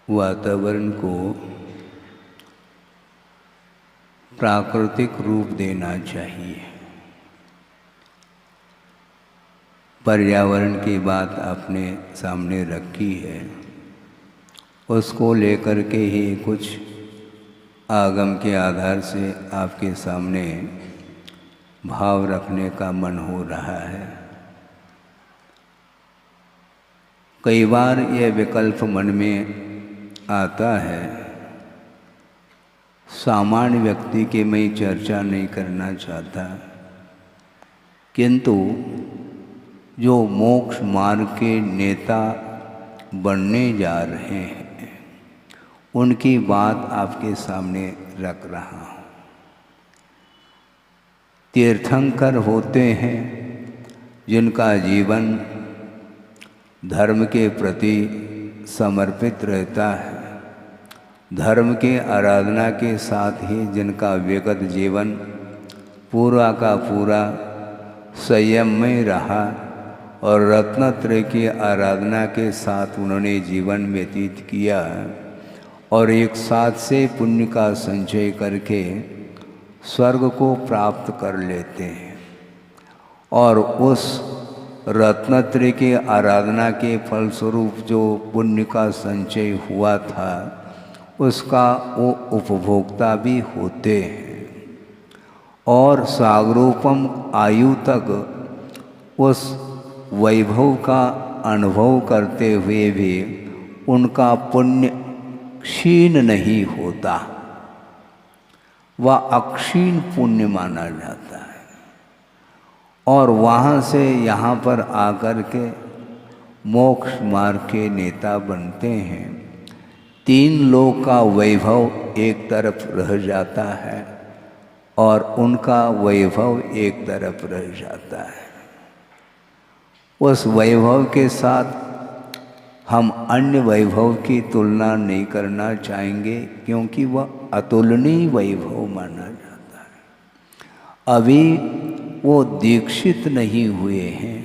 वातावरण को प्राकृतिक रूप देना चाहिए। पर्यावरण की बात आपने सामने रखी है, उसको लेकर के ही कुछ आगम के आधार से आपके सामने भाव रखने का मन हो रहा है। कई बार यह विकल्प मन में आता है, सामान्य व्यक्ति की मैं चर्चा नहीं करना चाहता, किंतु जो मोक्ष मार्ग के नेता बनने जा रहे हैं उनकी बात आपके सामने रख रहा हूँ। तीर्थंकर होते हैं जिनका जीवन धर्म के प्रति समर्पित रहता है, धर्म के आराधना के साथ ही जिनका व्यक्तिगत जीवन पूरा का पूरा संयम में रहा और रत्नत्रय की आराधना के साथ उन्होंने जीवन व्यतीत किया और एक साथ से पुण्य का संचय करके स्वर्ग को प्राप्त कर लेते हैं। और उस रत्नत्रय की आराधना के फलस्वरूप जो पुण्य का संचय हुआ था उसका वो उपभोक्ता भी होते हैं और सागरोपम आयु तक उस वैभव का अनुभव करते हुए भी उनका पुण्य क्षीण नहीं होता, वह अक्षीण पुण्य माना जाता है। और वहाँ से यहाँ पर आकर के मोक्ष मार्ग के नेता बनते हैं। तीन लोक का वैभव एक तरफ रह जाता है और उनका वैभव एक तरफ रह जाता है। उस वैभव के साथ हम अन्य वैभव की तुलना नहीं करना चाहेंगे, क्योंकि वह अतुलनीय वैभव माना जाता है। अभी वो दीक्षित नहीं हुए हैं,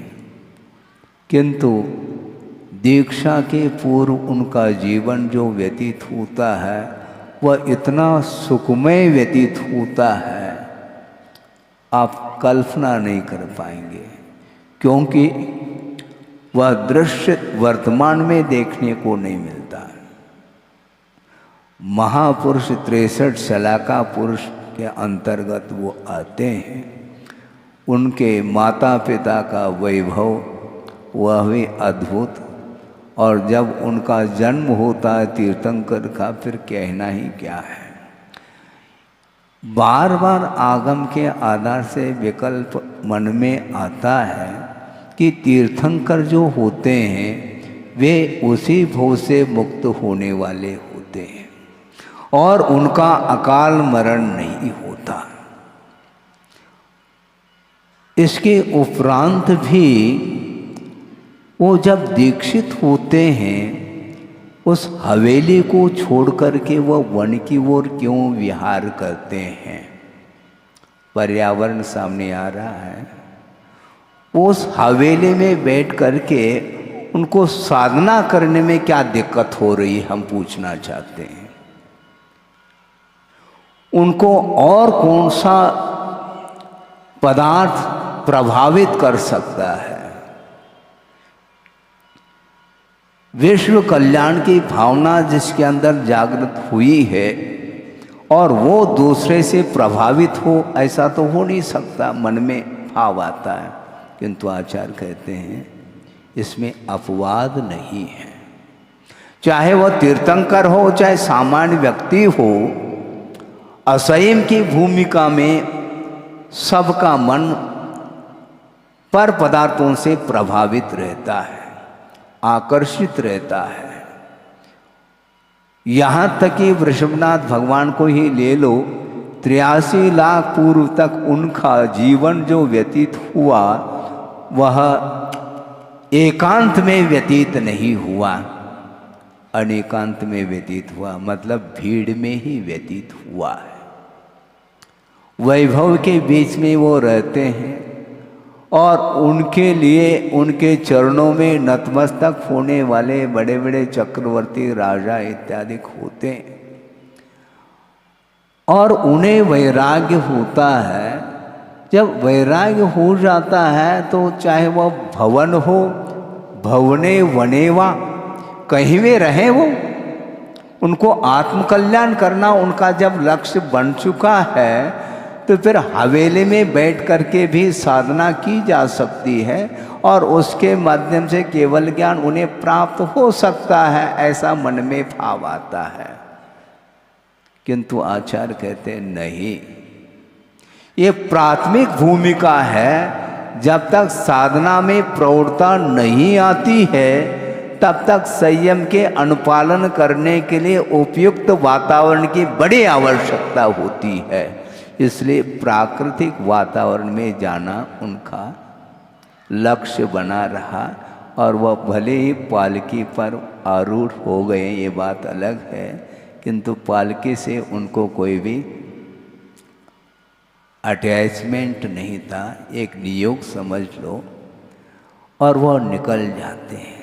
किंतु दीक्षा के पूर्व उनका जीवन जो व्यतीत होता है वह इतना सुखमय व्यतीत होता है, आप कल्पना नहीं कर पाएंगे, क्योंकि वह दृश्य वर्तमान में देखने को नहीं मिलता। महापुरुष 63 शलाका पुरुष के अंतर्गत वो आते हैं। उनके माता पिता का वैभव वह भी अद्भुत, और जब उनका जन्म होता है तीर्थंकर का, फिर कहना ही क्या है। बार बार आगम के आधार से विकल्प मन में आता है कि तीर्थंकर जो होते हैं वे उसी भव से मुक्त होने वाले होते हैं और उनका अकाल मरण नहीं होता। इसके उपरांत भी वो जब दीक्षित होते हैं उस हवेली को छोड़ करके वह वन की ओर क्यों विहार करते हैं। पर्यावरण सामने आ रहा है। उस हवेली में बैठ करके उनको साधना करने में क्या दिक्कत हो रही है, हम पूछना चाहते हैं। उनको और कौन सा पदार्थ प्रभावित कर सकता है। विश्व कल्याण की भावना जिसके अंदर जागृत हुई है और वो दूसरे से प्रभावित हो, ऐसा तो हो नहीं सकता। मन में भाव आता है, किंतु आचार्य कहते हैं इसमें अपवाद नहीं है। चाहे वह तीर्थंकर हो चाहे सामान्य व्यक्ति हो, असंयम की भूमिका में सबका मन पर पदार्थों से प्रभावित रहता है, आकर्षित रहता है। यहाँ तक कि वृषभनाथ भगवान को ही ले लो, 83 लाख पूर्व तक उनका जीवन जो व्यतीत हुआ वह एकांत में व्यतीत नहीं हुआ, अनेकांत में व्यतीत हुआ, मतलब भीड़ में ही व्यतीत हुआ है। वैभव के बीच में वो रहते हैं और उनके लिए उनके चरणों में नतमस्तक होने वाले बड़े बड़े चक्रवर्ती राजा इत्यादि होते हैं। और उन्हें वैराग्य होता है। जब वैराग्य हो जाता है तो चाहे वह भवन हो, भवने वनेवा, कहीं भी रहे वो, उनको आत्मकल्याण करना उनका जब लक्ष्य बन चुका है तो फिर हवेली में बैठ करके भी साधना की जा सकती है और उसके माध्यम से केवल ज्ञान उन्हें प्राप्त हो सकता है, ऐसा मन में भाव आता है। किंतु आचार्य कहते हैं नहीं, ये प्राथमिक भूमिका है। जब तक साधना में प्रौढ़ता नहीं आती है तब तक संयम के अनुपालन करने के लिए उपयुक्त वातावरण की बड़ी आवश्यकता होती है। इसलिए प्राकृतिक वातावरण में जाना उनका लक्ष्य बना रहा और वह भले ही पालकी पर आरूढ़ हो गए, ये बात अलग है, किंतु पालकी से उनको कोई भी अटैचमेंट नहीं था, एक नियोग समझ लो, और वह निकल जाते हैं।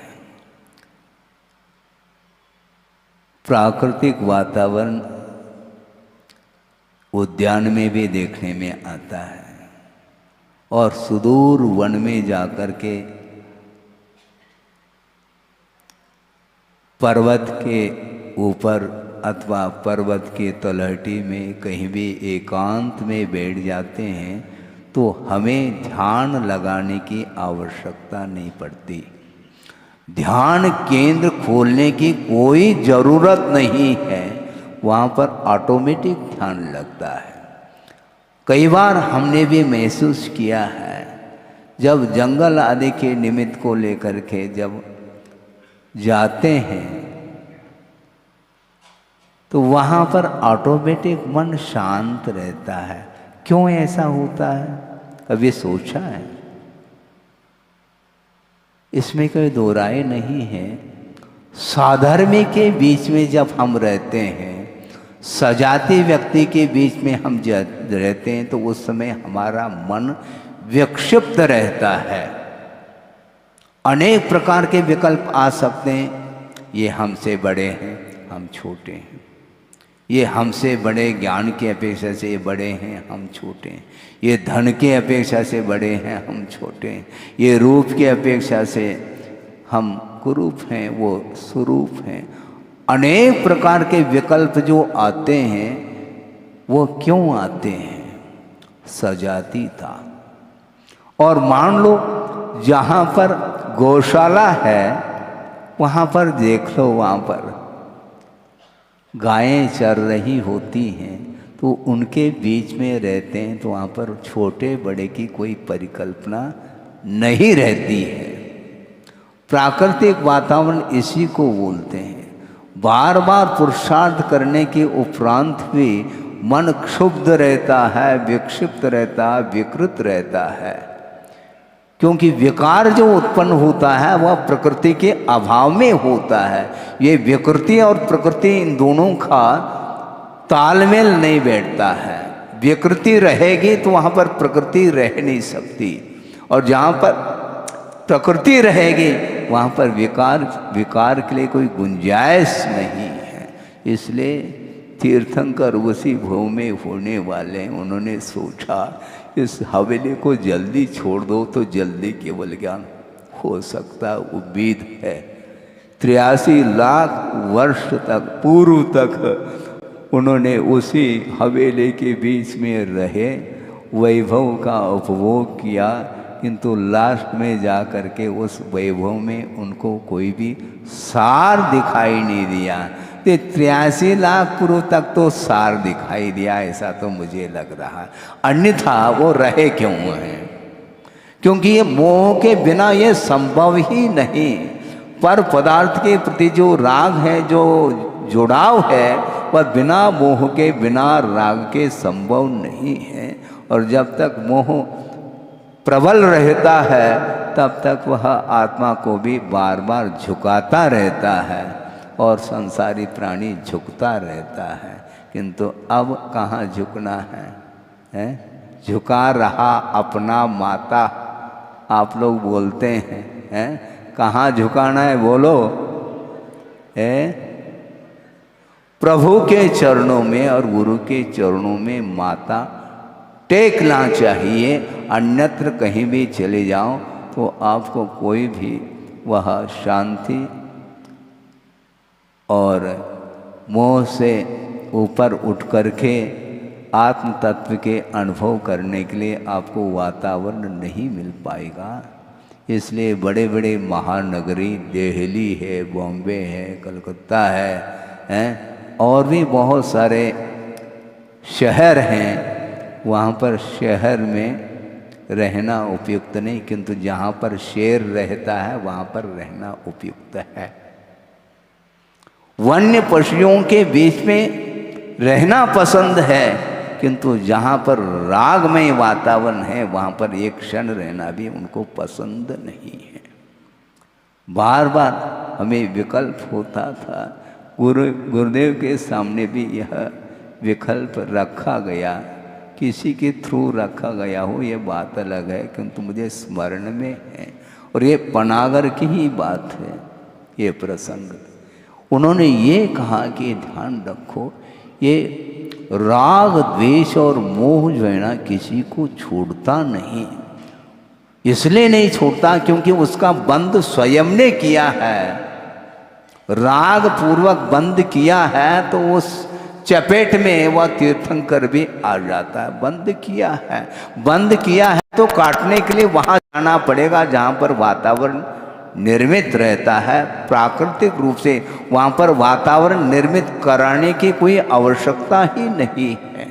प्राकृतिक वातावरण उद्यान में भी देखने में आता है और सुदूर वन में जाकर के पर्वत के ऊपर अथवा पर्वत के तलहटी में कहीं भी एकांत में बैठ जाते हैं तो हमें ध्यान लगाने की आवश्यकता नहीं पड़ती। ध्यान केंद्र खोलने की कोई ज़रूरत नहीं है, वहाँ पर ऑटोमेटिक ध्यान लगता है। कई बार हमने भी महसूस किया है, जब जंगल आदि के निमित्त को लेकर के जब जाते हैं तो वहाँ पर ऑटोमेटिक मन शांत रहता है। क्यों ऐसा होता है, कभी सोचा है? इसमें कोई दो राय नहीं है। साधर्मी के बीच में जब हम रहते हैं, सजाती व्यक्ति के बीच में हम रहते हैं तो उस समय हमारा मन विक्षिप्त रहता है। अनेक प्रकार के विकल्प आ सकते हैं। ये हमसे बड़े हैं, हम छोटे हैं। ये हमसे बड़े ज्ञान की अपेक्षा से ये बड़े हैं, हम छोटे हैं। ये धन की अपेक्षा से बड़े हैं, हम छोटे हैं। ये रूप की अपेक्षा से हम कुरूप हैं, वो स्वरूप हैं। अनेक प्रकार के विकल्प जो आते हैं वो क्यों आते हैं? सजाती था। और मान लो जहाँ पर गौशाला है वहाँ पर देख लो, वहाँ पर गायें चर रही होती हैं तो उनके बीच में रहते हैं तो वहाँ पर छोटे बड़े की कोई परिकल्पना नहीं रहती है। प्राकृतिक वातावरण इसी को बोलते हैं। बार बार पुरुषार्थ करने के उपरांत भी मन क्षुब्ध रहता है, विक्षिप्त रहता है, विकृत रहता है, क्योंकि विकार जो उत्पन्न होता है वह प्रकृति के अभाव में होता है। ये विकृति और प्रकृति इन दोनों का तालमेल नहीं बैठता है। विकृति रहेगी तो वहाँ पर प्रकृति रह नहीं सकती, और जहाँ पर प्रकृति रहेगी वहाँ पर विकार के लिए कोई गुंजाइश नहीं है। इसलिए तीर्थंकर उसी भव में होने वाले, उन्होंने सोचा इस हवेली को जल्दी छोड़ दो तो जल्दी केवल ज्ञान हो सकता। उम्मीद है 83 लाख वर्ष तक पूर्व तक उन्होंने उसी हवेली के बीच में रहे, वैभव का उपभोग किया, किंतु लास्ट में जा कर के उस वैभव में उनको कोई भी सार दिखाई नहीं दिया। 83 लाख पूर्व तक तो सार दिखाई दिया, ऐसा तो मुझे लग रहा है। अन्यथा वो रहे क्यों हैं? क्योंकि ये मोह के बिना ये संभव ही नहीं। पर पदार्थ के प्रति जो राग है, जो जुड़ाव है, वह बिना मोह के, बिना राग के संभव नहीं है। और जब तक मोह प्रबल रहता है तब तक वह आत्मा को भी बार बार झुकाता रहता है और संसारी प्राणी झुकता रहता है। किंतु अब कहाँ झुकना है? झुका रहा अपना माता आप लोग बोलते हैं कहाँ झुकाना है बोलो, प्रभु के चरणों में और गुरु के चरणों में माथा टेकना चाहिए। अन्यत्र कहीं भी चले जाओ तो आपको कोई भी वह शांति और मोह से ऊपर उठ करके आत्म तत्व के अनुभव करने के लिए आपको वातावरण नहीं मिल पाएगा। इसलिए बड़े बड़े महानगरी दिल्ली है, बॉम्बे है, कलकत्ता है और भी बहुत सारे शहर हैं, वहाँ पर शहर में रहना उपयुक्त नहीं, किंतु जहाँ पर शेर रहता है वहाँ पर रहना उपयुक्त है। वन्य पशुओं के बीच में रहना पसंद है, किंतु जहाँ पर रागमय वातावरण है वहाँ पर एक क्षण रहना भी उनको पसंद नहीं है। बार बार हमें विकल्प होता था, गुरुदेव के सामने भी यह विकल्प रखा गया, किसी के थ्रू रखा गया हो ये बात अलग है, किंतु मुझे स्मरण में है और ये पनागर की ही बात है। ये प्रसंग उन्होंने ये कहा कि ध्यान रखो, ये राग द्वेष और मोह जो है ना किसी को छोड़ता नहीं। इसलिए नहीं छोड़ता क्योंकि उसका बंद स्वयं ने किया है, राग पूर्वक बंद किया है तो उस चपेट में वह तीर्थंकर भी आ जाता है। बंद किया है तो काटने के लिए वहाँ जाना पड़ेगा जहाँ पर वातावरण निर्मित रहता है। प्राकृतिक रूप से वहाँ पर वातावरण निर्मित कराने की कोई आवश्यकता ही नहीं है।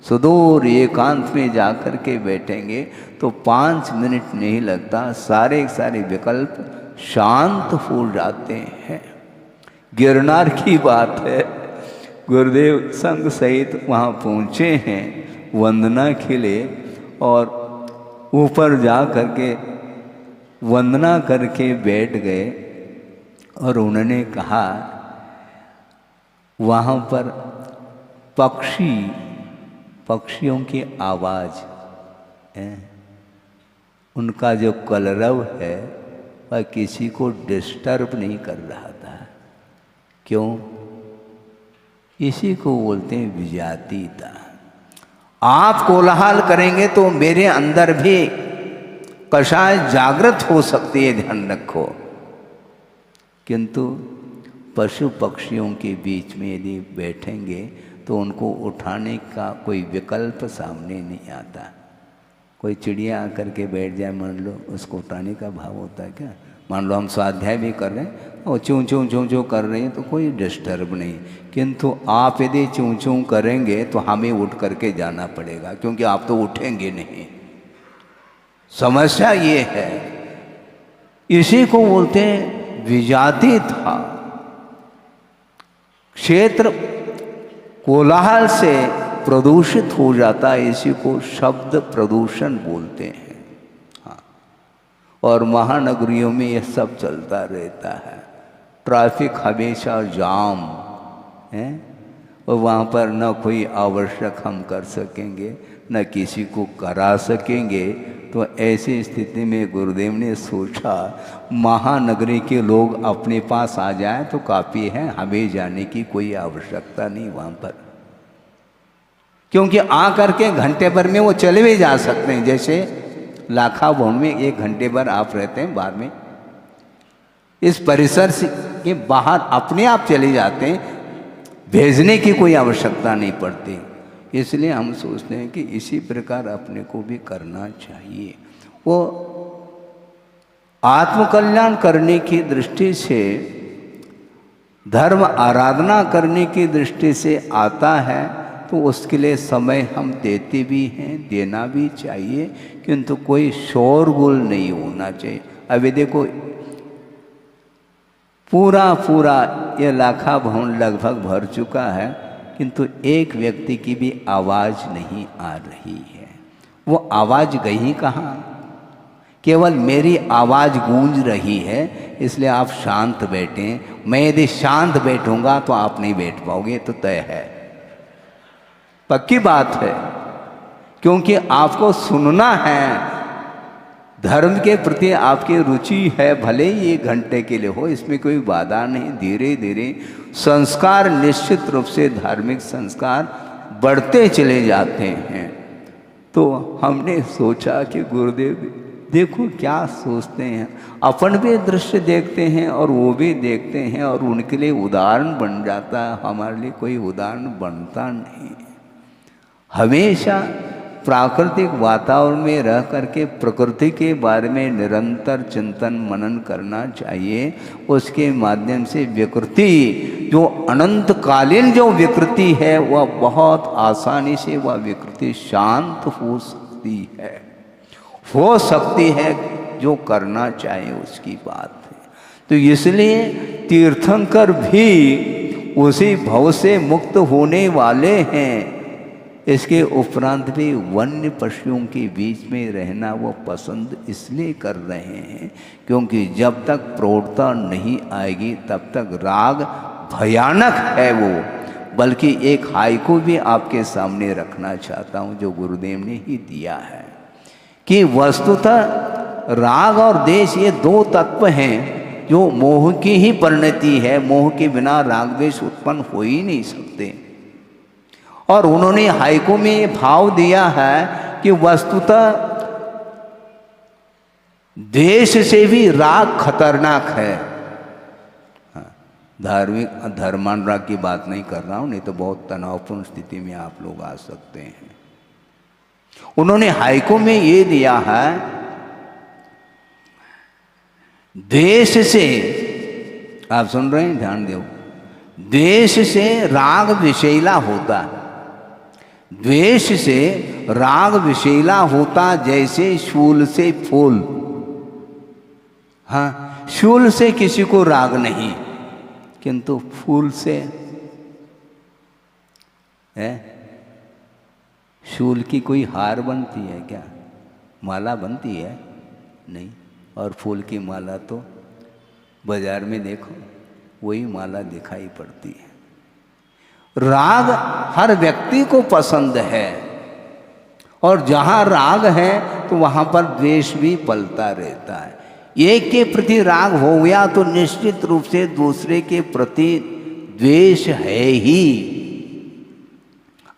सुदूर एकांत में जाकर के बैठेंगे तो 5 मिनट नहीं लगता, सारे विकल्प शांत हो जाते हैं। गिरनार की बात है, गुरुदेव संघ सहित वहाँ पहुँचे हैं वंदना के लिए और ऊपर जा करके वंदना करके बैठ गए और उन्होंने कहा वहाँ पर पक्षियों की आवाज़ है, उनका जो कलरव है वह किसी को डिस्टर्ब नहीं कर रहा था। क्यों? इसी को बोलते हैं विजातीयता। आप कोलाहल करेंगे तो मेरे अंदर भी कषाय जागृत हो सकती है, ध्यान रखो। किंतु पशु पक्षियों के बीच में यदि बैठेंगे तो उनको उठाने का कोई विकल्प सामने नहीं आता। कोई चिड़िया आकर के बैठ जाए मान लो, उसको उठाने का भाव होता है क्या? मान लो हम स्वाध्याय भी कर रहे हैं और चूँ चूँ चूँ चूँ कर रहे हैं तो कोई डिस्टर्ब नहीं, किंतु आप यदि चूँ चूँ करेंगे तो हमें उठ करके जाना पड़ेगा, क्योंकि आप तो उठेंगे नहीं। समस्या ये है, इसी को बोलते हैं विजाति था। क्षेत्र कोलाहल से प्रदूषित हो जाता है, इसी को शब्द प्रदूषण बोलते हैं। हाँ, और महानगरियों में यह सब चलता रहता है। ट्रैफिक हमेशा जाम है और वहाँ पर न कोई आवश्यक हम कर सकेंगे न किसी को करा सकेंगे। तो ऐसी स्थिति में गुरुदेव ने सोचा महानगरी के लोग अपने पास आ जाए तो काफ़ी है, हमें जाने की कोई आवश्यकता नहीं वहाँ पर, क्योंकि आ करके घंटे भर में वो चले भी जा सकते हैं। जैसे लाखा भवन में 1 घंटे भर आप रहते हैं, बाद में इस परिसर से के बाहर अपने आप चले जाते हैं, भेजने की कोई आवश्यकता नहीं पड़ती। इसलिए हम सोचते हैं कि इसी प्रकार अपने को भी करना चाहिए। वो आत्मकल्याण करने की दृष्टि से, धर्म आराधना करने की दृष्टि से आता है तो उसके लिए समय हम देते भी हैं, देना भी चाहिए, किंतु कोई शोरगुल नहीं होना चाहिए। अभी देखो पूरा ये लाखा भवन लगभग भर चुका है, किंतु एक व्यक्ति की भी आवाज़ नहीं आ रही है। वो आवाज़ गई कहाँ? केवल मेरी आवाज़ गूंज रही है, इसलिए आप शांत बैठें। मैं यदि शांत बैठूंगा तो आप नहीं बैठ पाओगे, तो तय है, पक्की बात है, क्योंकि आपको सुनना है। धर्म के प्रति आपकी रुचि है, भले ही 1 घंटे के लिए हो, इसमें कोई बाधा नहीं। धीरे धीरे संस्कार निश्चित रूप से धार्मिक संस्कार बढ़ते चले जाते हैं। तो हमने सोचा कि गुरुदेव देखो क्या सोचते हैं, अपन भी दृश्य देखते हैं और वो भी देखते हैं, और उनके लिए उदाहरण बन जाता है, हमारे लिए कोई उदाहरण बनता नहीं। हमेशा प्राकृतिक वातावरण में रह करके प्रकृति के बारे में निरंतर चिंतन मनन करना चाहिए। उसके माध्यम से विकृति, जो अनंतकालीन जो विकृति है, वह बहुत आसानी से वह विकृति शांत हो सकती है, जो करना चाहे उसकी बात है। तो इसलिए तीर्थंकर भी उसी भव से मुक्त होने वाले हैं। इसके उपरांत भी वन्य पशुओं के बीच में रहना वो पसंद इसलिए कर रहे हैं क्योंकि जब तक प्रौढ़ता नहीं आएगी तब तक राग भयानक है वो। बल्कि एक हाइकू भी आपके सामने रखना चाहता हूँ जो गुरुदेव ने ही दिया है कि वस्तुतः राग और द्वेष ये 2 तत्व हैं जो मोह की ही परिणति है। मोह के बिना राग द्वेष उत्पन्न हो ही नहीं सकते। और उन्होंने हाइकू में ये भाव दिया है कि वस्तुतः द्वेष से भी राग खतरनाक है। धार्मिक धर्मानुराग की बात नहीं कर रहा हूं, नहीं तो बहुत तनावपूर्ण स्थिति में आप लोग आ सकते हैं। उन्होंने हाइकू में ये दिया है, द्वेष से, आप सुन रहे हैं, ध्यान दो, द्वेष से राग विषैला होता है। द्वेष से राग विषैला होता जैसे शूल से फूल। हाँ, शूल से किसी को राग नहीं, किंतु फूल से है। शूल की कोई हार बनती है क्या? माला बनती है? नहीं। और फूल की माला तो बाजार में देखो वही माला दिखाई पड़ती है। राग हर व्यक्ति को पसंद है और जहाँ राग है तो वहाँ पर द्वेष भी पलता रहता है। एक के प्रति राग हो गया तो निश्चित रूप से दूसरे के प्रति द्वेष है ही,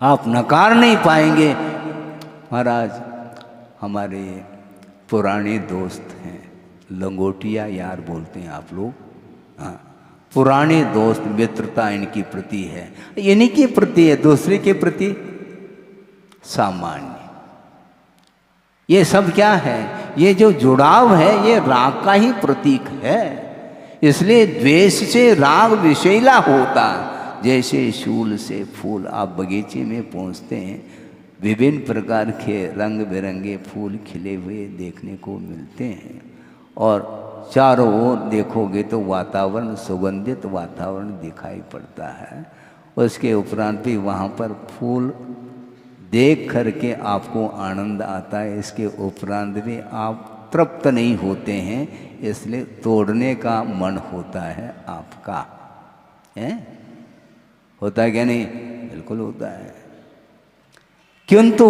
आप नकार नहीं पाएंगे। महाराज हमारे पुराने दोस्त हैं, लंगोटिया यार बोलते हैं आप लोग, हाँ, पुराने दोस्त, मित्रता इनकी प्रति है, इन्हीं के प्रति है, दूसरे के प्रति सामान्य। ये सब क्या है? ये जो जुड़ाव है ये राग का ही प्रतीक है। इसलिए द्वेष से राग विषैला होता, जैसे शूल से फूल। आप बगीचे में पहुंचते हैं, विभिन्न प्रकार के रंग बिरंगे फूल खिले हुए देखने को मिलते हैं और चारों ओर देखोगे तो वातावरण, सुगंधित वातावरण दिखाई पड़ता है। उसके उपरांत भी वहाँ पर फूल देख करके आपको आनंद आता है। इसके उपरांत भी आप तृप्त नहीं होते हैं, इसलिए तोड़ने का मन होता है आपका, है? होता है क्या नहीं? बिल्कुल होता है। किंतु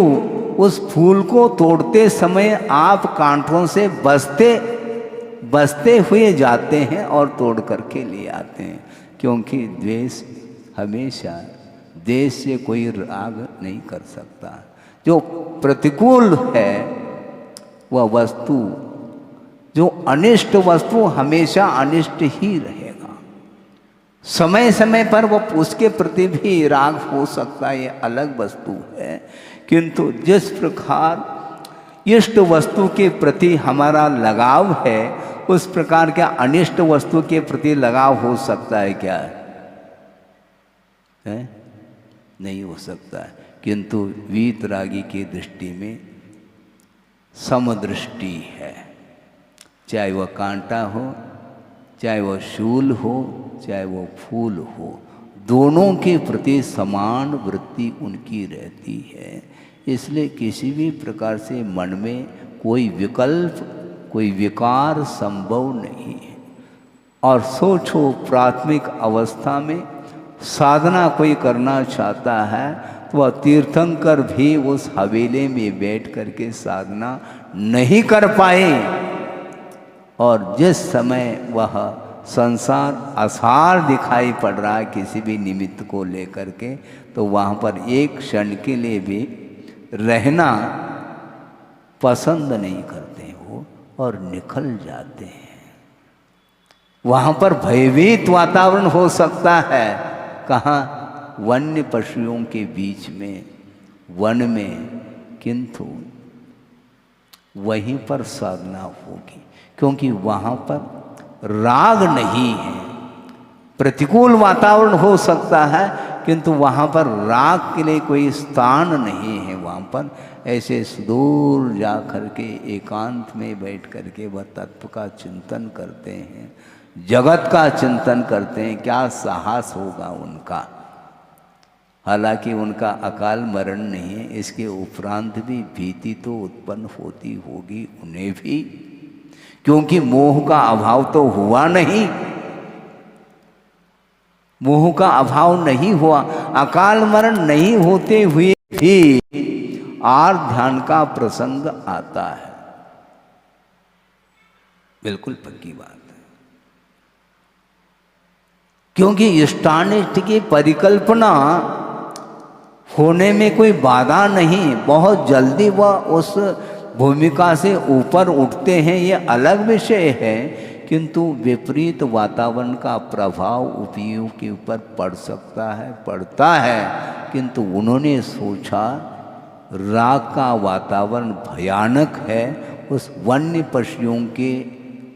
उस फूल को तोड़ते समय आप कांटों से बसते हुए जाते हैं और तोड़ करके ले आते हैं, क्योंकि द्वेष हमेशा, द्वेष से कोई राग नहीं कर सकता। जो प्रतिकूल है वह वस्तु, जो अनिष्ट वस्तु हमेशा अनिष्ट ही रहेगा। समय समय पर वह उसके प्रति भी राग हो सकता है, ये अलग वस्तु है। किंतु जिस प्रकार इष्ट वस्तु के प्रति हमारा लगाव है उस प्रकार का अनिष्ट वस्तु के प्रति लगाव हो सकता है क्या? है? नहीं हो सकता है। किंतु वीतरागी की दृष्टि में समदृष्टि है, चाहे वह कांटा हो, चाहे वह शूल हो, चाहे वह फूल हो, दोनों के प्रति समान वृत्ति उनकी रहती है। इसलिए किसी भी प्रकार से मन में कोई विकल्प, कोई विकार संभव नहीं है। और सोचो, प्राथमिक अवस्था में साधना कोई करना चाहता है तो वह तीर्थंकर भी उस हवेली में बैठ करके साधना नहीं कर पाए, और जिस समय वह संसार आसार दिखाई पड़ रहा है किसी भी निमित्त को लेकर के, तो वहाँ पर एक क्षण के लिए भी रहना पसंद नहीं करते वो और निकल जाते हैं। वहाँ पर भयभीत वातावरण हो सकता है। कहाँ? वन्य पशुओं के बीच में, वन में, किंतु वहीं पर साधना होगी, क्योंकि वहाँ पर राग नहीं है। प्रतिकूल वातावरण हो सकता है, किंतु वहाँ पर राग के लिए कोई स्थान नहीं है। वहाँ पर ऐसे सुदूर जा कर के एकांत में बैठ कर के वह तत्व का चिंतन करते हैं, जगत का चिंतन करते हैं। क्या साहस होगा उनका। हालांकि उनका अकाल मरण नहीं है, इसके उपरांत भी भीति तो उत्पन्न होती होगी उन्हें भी, क्योंकि मोह का अभाव तो हुआ नहीं, मोह का अभाव नहीं हुआ। अकाल मरण नहीं होते हुए भी आर ध्यान का प्रसंग आता है। बिल्कुल पक्की बात है, क्योंकि इष्टानिष्ट की परिकल्पना होने में कोई बाधा नहीं। बहुत जल्दी वह उस भूमिका से ऊपर उठते हैं, ये अलग विषय है, किंतु विपरीत वातावरण का प्रभाव उपयोग के ऊपर पड़ सकता है, पड़ता है। किंतु उन्होंने सोचा राग का वातावरण भयानक है उस वन्य पशुओं के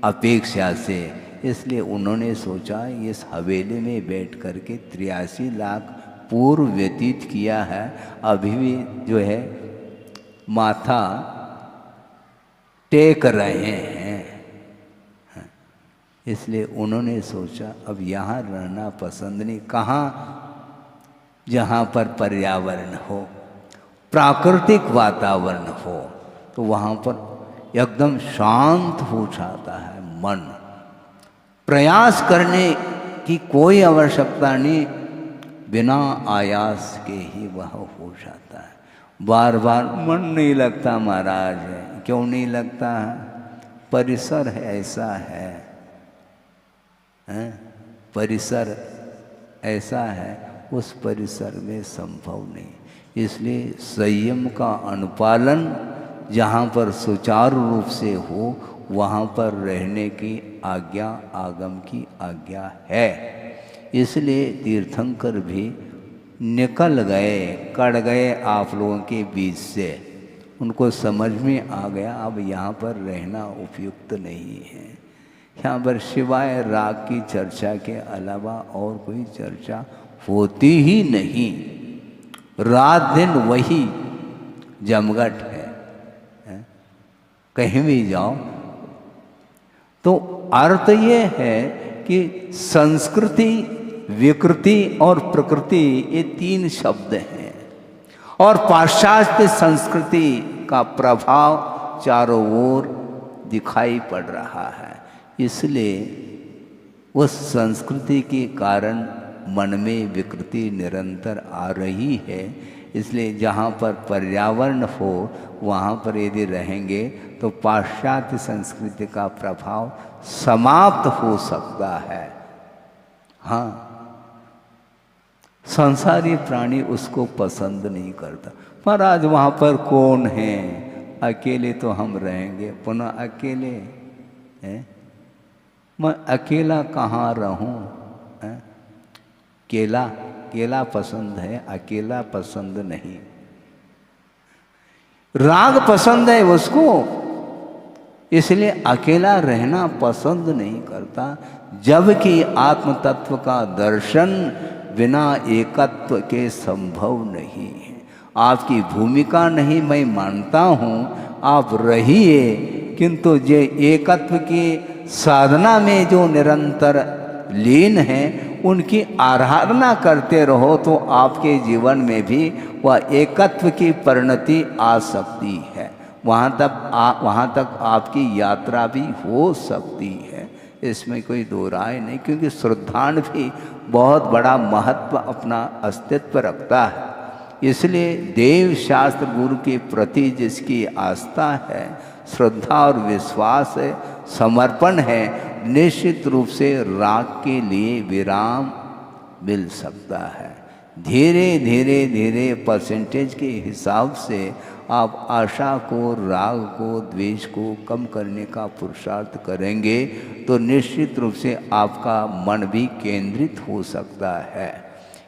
अपेक्षा से, इसलिए उन्होंने सोचा इस हवेली में बैठ कर के 83 लाख पूर्व व्यतीत किया है, अभी भी जो है माथा टेक रहे हैं। इसलिए उन्होंने सोचा अब यहाँ रहना पसंद नहीं। कहाँ? जहाँ पर पर्यावरण हो, प्राकृतिक वातावरण हो, तो वहाँ पर एकदम शांत हो जाता है मन। प्रयास करने की कोई आवश्यकता नहीं, बिना आयास के ही वह हो जाता है। बार बार मन नहीं लगता महाराज, क्यों नहीं लगता है? परिसर है ऐसा है, परिसर ऐसा है, उस परिसर में संभव नहीं। इसलिए संयम का अनुपालन जहाँ पर सुचारू रूप से हो, वहाँ पर रहने की आज्ञा आगम की आज्ञा है। इसलिए तीर्थंकर भी निकल गए, कट गए आप लोगों के बीच से। उनको समझ में आ गया अब यहाँ पर रहना उपयुक्त नहीं है। यहाँ पर सिवाय राग की चर्चा के अलावा और कोई चर्चा होती ही नहीं। रात दिन वही जमघट है, कहीं भी जाओ। तो अर्थ ये है कि संस्कृति, विकृति और प्रकृति ये 3 शब्द हैं, और पाश्चात्य संस्कृति का प्रभाव चारों ओर दिखाई पड़ रहा है। इसलिए उस संस्कृति के कारण मन में विकृति निरंतर आ रही है। इसलिए जहाँ पर पर्यावरण हो वहाँ पर यदि रहेंगे तो पाश्चात्य संस्कृति का प्रभाव समाप्त हो सकता है। हाँ, संसारी प्राणी उसको पसंद नहीं करता। महाराज वहाँ पर कौन है, अकेले तो हम रहेंगे, पुनः अकेले हैं, मैं अकेला कहाँ रहूँ? केला केला पसंद है, अकेला पसंद नहीं। राग पसंद है उसको, इसलिए अकेला रहना पसंद नहीं करता। जबकि आत्म तत्व का दर्शन बिना एकत्व के संभव नहीं है। आपकी भूमिका नहीं, मैं मानता हूँ आप रहिए, किंतु जो एकत्व की साधना में जो निरंतर लीन है उनकी आराधना करते रहो, तो आपके जीवन में भी वह एकत्व की परिणति आ सकती है। वहाँ तक आपकी यात्रा भी हो सकती है, इसमें कोई दो राय नहीं। क्योंकि श्रद्धांड भी बहुत बड़ा महत्व अपना अस्तित्व रखता है। इसलिए देव शास्त्र गुरु के प्रति जिसकी आस्था है, श्रद्धा और विश्वास है, समर्पण है, निश्चित रूप से राग के लिए विराम मिल सकता है। धीरे धीरे धीरे परसेंटेज के हिसाब से आप आशा को, राग को, द्वेष को कम करने का पुरुषार्थ करेंगे तो निश्चित रूप से आपका मन भी केंद्रित हो सकता है।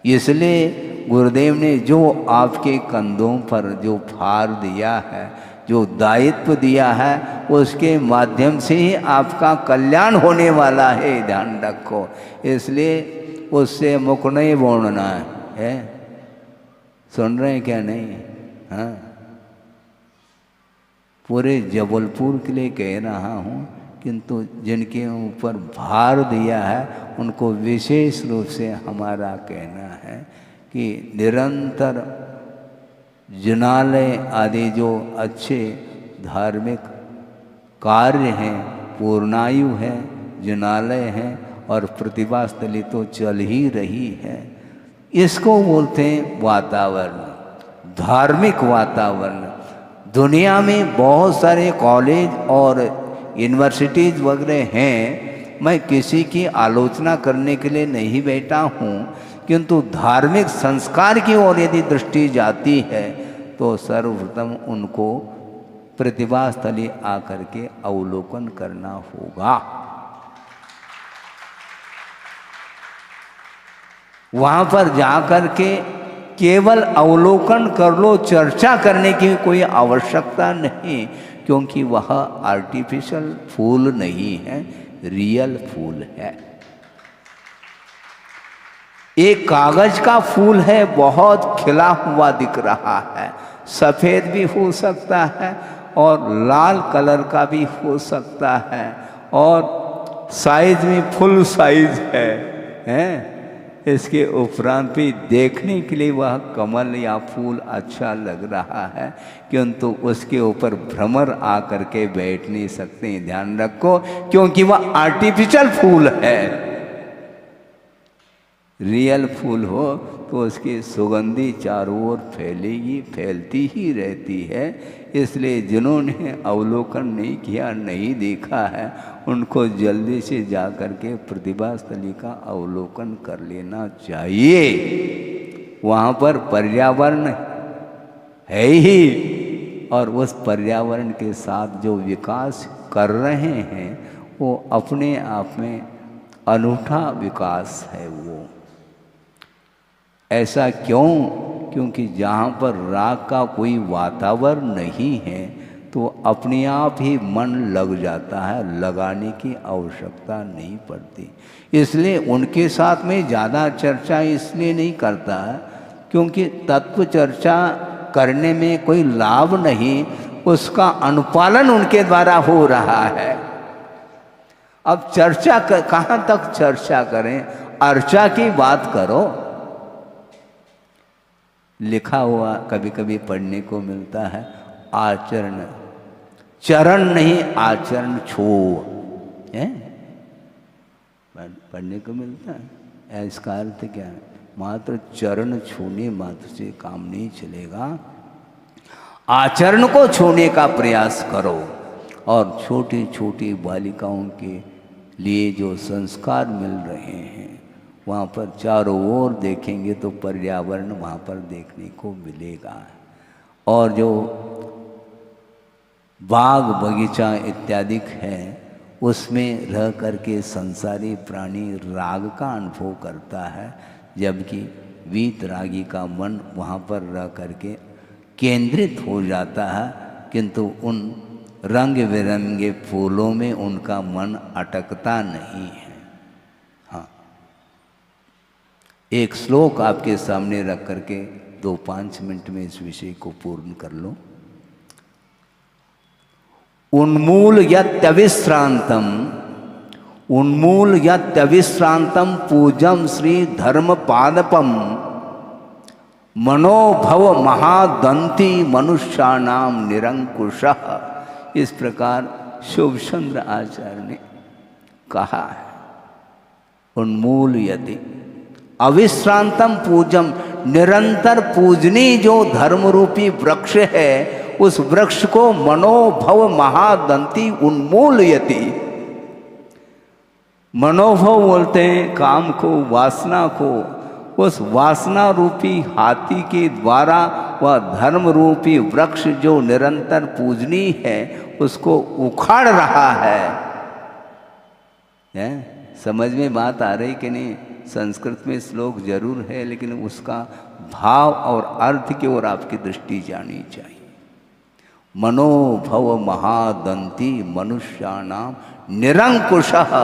इसलिए गुरुदेव ने जो आपके कंधों पर जो भार दिया है, जो दायित्व दिया है, उसके माध्यम से ही आपका कल्याण होने वाला है, ध्यान रखो। इसलिए उससे मुख नहीं मोड़ना है। सुन रहे हैं क्या? नहीं? हाँ, पूरे जबलपुर के लिए कह रहा हूँ, किंतु जिनके ऊपर भार दिया है उनको विशेष रूप से हमारा कहना है कि निरंतर जिनालय आदि जो अच्छे धार्मिक कार्य हैं, पूर्णायु है, जिनालय है और प्रतिभा स्थली तो चल ही रही है। इसको बोलते हैं वातावरण, धार्मिक वातावरण। दुनिया में बहुत सारे कॉलेज और यूनिवर्सिटीज़ वगैरह हैं, मैं किसी की आलोचना करने के लिए नहीं बैठा हूँ, किंतु धार्मिक संस्कार की ओर यदि दृष्टि जाती है तो सर्वप्रथम उनको प्रतिभा स्थली आकर के अवलोकन करना होगा। वहाँ पर जाकर के केवल अवलोकन कर लो, चर्चा करने की कोई आवश्यकता नहीं, क्योंकि वह आर्टिफिशियल फूल नहीं है, रियल फूल है। एक कागज का फूल है, बहुत खिला हुआ दिख रहा है, सफ़ेद भी हो सकता है और लाल कलर का भी हो सकता है और साइज में फुल साइज है। इसके उपरांत भी देखने के लिए वह कमल या फूल अच्छा लग रहा है, किंतु उसके ऊपर भ्रमर आकर के बैठ नहीं सकते, ध्यान रखो, क्योंकि वह आर्टिफिशियल फूल है। रियल फूल हो तो उसकी सुगंधी चारों ओर फैलेगी, फैलती ही रहती है। इसलिए जिन्होंने अवलोकन नहीं किया, नहीं देखा है, उनको जल्दी से जा कर के प्रतिभा स्थली का अवलोकन कर लेना चाहिए। वहाँ पर पर्यावरण है ही, और उस पर्यावरण के साथ जो विकास कर रहे हैं वो अपने आप में अनूठा विकास है। वो ऐसा क्यों? क्योंकि जहाँ पर राग का कोई वातावरण नहीं है तो अपने आप ही मन लग जाता है, लगाने की आवश्यकता नहीं पड़ती। इसलिए उनके साथ में ज़्यादा चर्चा इसलिए नहीं करता है क्योंकि तत्व चर्चा करने में कोई लाभ नहीं, उसका अनुपालन उनके द्वारा हो रहा है। अब चर्चा कहाँ तक चर्चा करें? अर्चा की बात करो। लिखा हुआ कभी कभी पढ़ने को मिलता है, आचरण, चरण नहीं आचरण छो, है पढ़ने को मिलता है। इसका अर्थ क्या है? मात्र चरण छूने मात्र से काम नहीं चलेगा, आचरण को छूने का प्रयास करो। और छोटी छोटी बालिकाओं के लिए जो संस्कार मिल रहे हैं वहाँ पर चारों ओर देखेंगे तो पर्यावरण वहाँ पर देखने को मिलेगा। और जो बाग बगीचा इत्यादि है उसमें रह करके संसारी प्राणी राग का अनुभव करता है, जबकि वीतरागी का मन वहाँ पर रह करके केंद्रित हो जाता है, किंतु उन रंग बिरंगे फूलों में उनका मन अटकता नहीं है। हाँ, एक श्लोक आपके सामने रख करके 2-5 मिनट में इस विषय को पूर्ण कर लो। उन्मूल यत्यविश्रांतम, उन्मूल यत्यविश्रांतम पूजम श्री धर्म पादपम मनोभव महादंती मनुष्याणाम निरंकुशः। इस प्रकार शुभ चंद्र आचार्य ने कहा है। उन्मूल यदि अविश्रांतम पूजम, निरंतर पूजनी जो धर्म रूपी वृक्ष है उस वृक्ष को मनोभव महादंती उन्मूलयति। मनोभव बोलते हैं काम को, वासना को। उस वासना रूपी हाथी के द्वारा वह धर्म रूपी वृक्ष जो निरंतर पूजनीय है उसको उखाड़ रहा है। समझ में बात आ रही कि नहीं? संस्कृत में श्लोक जरूर है लेकिन उसका भाव और अर्थ की ओर आपकी दृष्टि जानी चाहिए। मनोभव महादंती मनुष्याणाम निरंकुशः,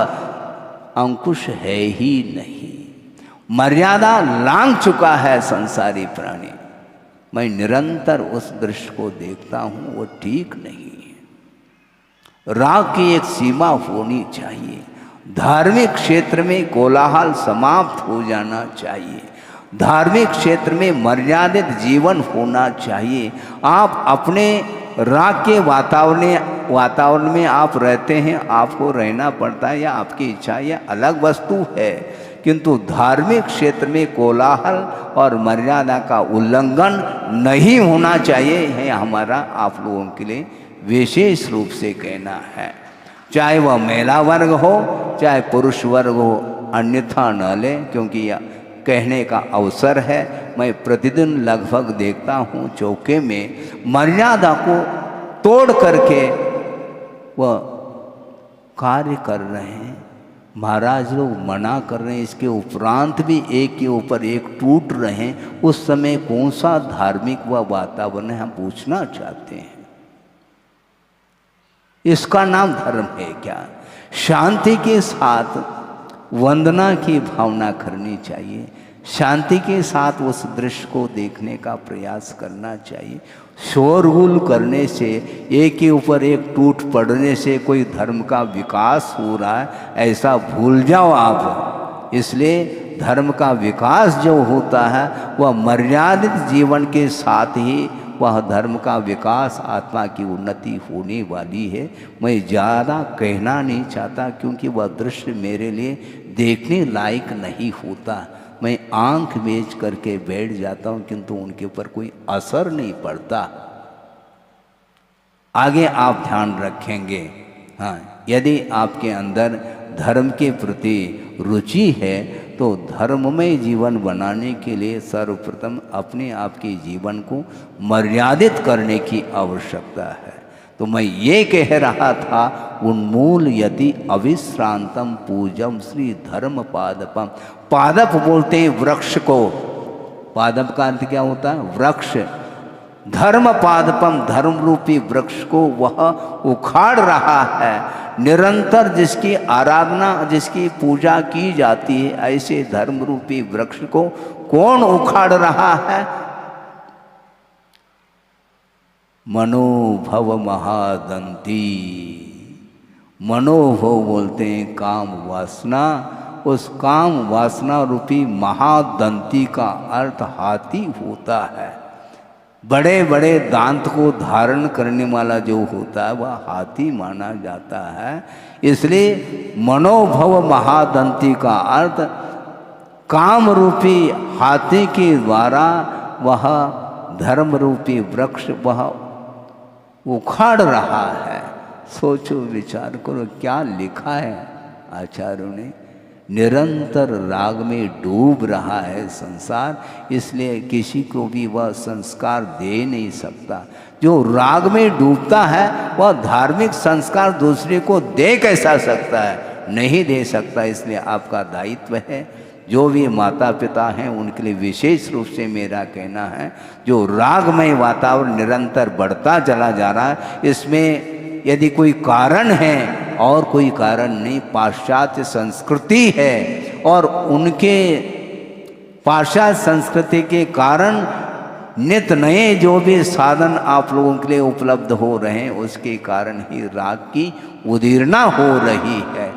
अंकुश है ही नहीं। मर्यादा लांघ चुका है संसारी प्राणी। मैं निरंतर उस दृश्य को देखता हूँ, वो ठीक नहीं है। राग की एक सीमा होनी चाहिए। धार्मिक क्षेत्र में कोलाहल समाप्त हो जाना चाहिए। धार्मिक क्षेत्र में मर्यादित जीवन होना चाहिए। आप अपने राग के वातावरण में आप रहते हैं, आपको रहना पड़ता है, या आपकी इच्छा या अलग वस्तु है, किंतु धार्मिक क्षेत्र में कोलाहल और मर्यादा का उल्लंघन नहीं होना चाहिए है हमारा आप लोगों के लिए विशेष रूप से कहना है। चाहे वह महिला वर्ग हो चाहे पुरुष वर्ग हो, अन्यथा न ले, क्योंकि यह कहने का अवसर है। मैं प्रतिदिन लगभग देखता हूँ चौके में मर्यादा को तोड़ करके वह कार्य कर रहे हैं। महाराज लोग मना कर रहे हैं, इसके उपरांत भी एक के ऊपर एक टूट रहे हैं। उस समय कौन सा धार्मिक व वातावरण है, हम पूछना चाहते हैं। इसका नाम धर्म है क्या? शांति के साथ वंदना की भावना करनी चाहिए। शांति के साथ उस दृश्य को देखने का प्रयास करना चाहिए। शोरगुल करने से, एक के ऊपर एक टूट पड़ने से कोई धर्म का विकास हो रहा है, ऐसा भूल जाओ आप। इसलिए धर्म का विकास जो होता है वह मर्यादित जीवन के साथ ही वह धर्म का विकास, आत्मा की उन्नति होने वाली है। मैं ज़्यादा कहना नहीं चाहता क्योंकि वह दृश्य मेरे लिए देखने लायक नहीं होता। मैं आंख बेच करके बैठ जाता हूँ किंतु उनके ऊपर कोई असर नहीं पड़ता। आगे आप ध्यान रखेंगे। हाँ, यदि आपके अंदर धर्म के प्रति रुचि है तो धर्ममय जीवन बनाने के लिए सर्वप्रथम अपने आप के जीवन को मर्यादित करने की आवश्यकता है। तो मैं ये कह रहा था, उन्मूल यदि अविश्रांतम पूजम श्री धर्म पादपम। पादप बोलते हैं वृक्ष को। पादप का अर्थ क्या होता है? वृक्ष। धर्म पादपम, धर्म रूपी वृक्ष को वह उखाड़ रहा है। निरंतर जिसकी आराधना, जिसकी पूजा की जाती है, ऐसे धर्म रूपी वृक्ष को कौन उखाड़ रहा है? मनोभव महादंती। मनोभव बोलते हैं काम वासना। उस काम वासना रूपी महादंती का अर्थ हाथी होता है। बड़े बड़े दांत को धारण करने वाला जो होता है वह हाथी माना जाता है। इसलिए मनोभव महादंती का अर्थ काम रूपी हाथी के द्वारा वह धर्म रूपी वृक्ष वह उखाड़ रहा है। सोचो, विचार करो क्या लिखा है आचार्यों ने। निरंतर राग में डूब रहा है संसार, इसलिए किसी को भी वह संस्कार दे नहीं सकता। जो राग में डूबता है वह धार्मिक संस्कार दूसरे को दे कैसा सकता है? नहीं दे सकता। इसलिए आपका दायित्व है, जो भी माता पिता हैं उनके लिए विशेष रूप से मेरा कहना है, जो रागमय वातावरण निरंतर बढ़ता चला जा रहा है, इसमें यदि कोई कारण है और कोई कारण नहीं, पाश्चात्य संस्कृति है और उनके पाश्चात्य संस्कृति के कारण नित नए जो भी साधन आप लोगों के लिए उपलब्ध हो रहे हैं उसके कारण ही राग की उदीरना हो रही है।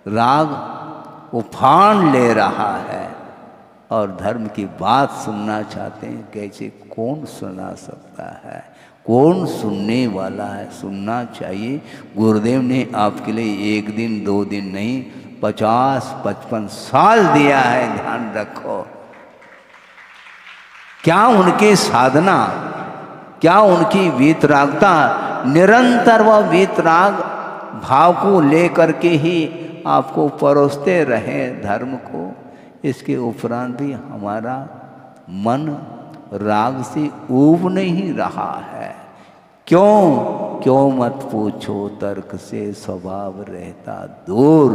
राग उफान ले रहा है और धर्म की बात सुनना चाहते हैं, कैसे कौन सुना सकता है? कौन सुनने वाला है? सुनना चाहिए। गुरुदेव ने आपके लिए 1 दिन 2 दिन नहीं 50-55 साल दिया है, ध्यान रखो। क्या उनके साधना, क्या उनकी वीतरागता निरंतर वह वीतराग भाव को लेकर के ही आपको परोसते रहे धर्म को। इसके उपरांत भी हमारा मन राग से ऊब नहीं रहा है। क्यों मत पूछो, तर्क से स्वभाव रहता दूर।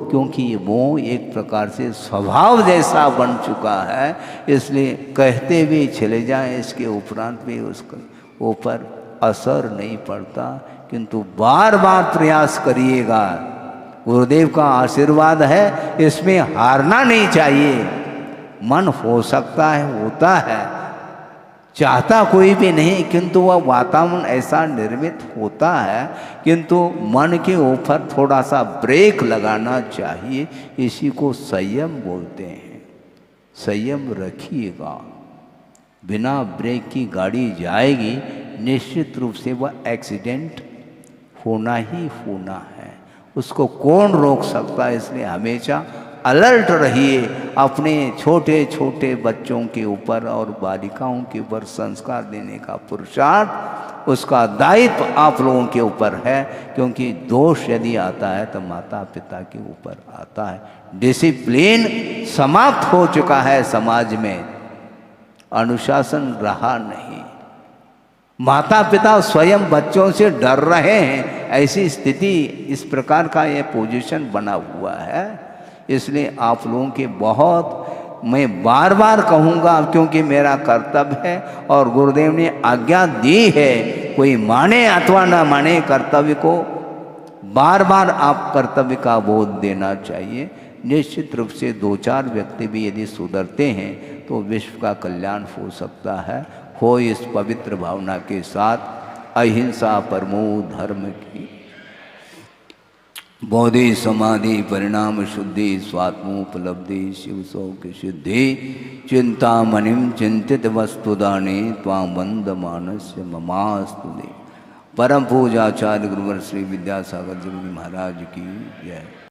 क्योंकि वो एक प्रकार से स्वभाव जैसा बन चुका है, इसलिए कहते भी चले जाएं, इसके उपरांत भी उसके ऊपर असर नहीं पड़ता। किंतु बार बार प्रयास करिएगा, गुरुदेव का आशीर्वाद है, इसमें हारना नहीं चाहिए। मन हो सकता है, होता है, चाहता कोई भी नहीं, किंतु वह वातावरण ऐसा निर्मित होता है, किंतु मन के ऊपर थोड़ा सा ब्रेक लगाना चाहिए। इसी को संयम बोलते हैं। संयम रखिएगा, बिना ब्रेक की गाड़ी जाएगी, निश्चित रूप से वह एक्सीडेंट होना ही होना है। उसको कौन रोक सकता है? इसलिए हमेशा अलर्ट रहिए। अपने छोटे छोटे बच्चों के ऊपर और बालिकाओं के ऊपर संस्कार देने का पुरुषार्थ, उसका दायित्व आप लोगों के ऊपर है। क्योंकि दोष यदि आता है तो माता पिता के ऊपर आता है। डिसिप्लिन समाप्त हो चुका है समाज में, अनुशासन रहा नहीं। माता पिता स्वयं बच्चों से डर रहे हैं, ऐसी स्थिति, इस प्रकार का ये पोजीशन बना हुआ है। इसलिए आप लोगों के बहुत मैं बार बार कहूँगा, क्योंकि मेरा कर्तव्य है और गुरुदेव ने आज्ञा दी है। कोई माने अथवा न माने, कर्तव्य को बार बार आप कर्तव्य का बोध देना चाहिए। निश्चित रूप से 2-4 व्यक्ति भी यदि सुधरते हैं तो विश्व का कल्याण हो सकता है। हो इस पवित्र भावना के साथ अहिंसा परमो धर्म की बोधि समाधि परिणाम शुद्धि स्वात्मोपलब्धि शिव सौख्य सिद्धि चिंतामणिम चिंतित वस्तुदाने त्वां वंद मानस्य ममास्तुते। परम पूजाचार्य गुरुवर श्री विद्यासागर जी महाराज की जय।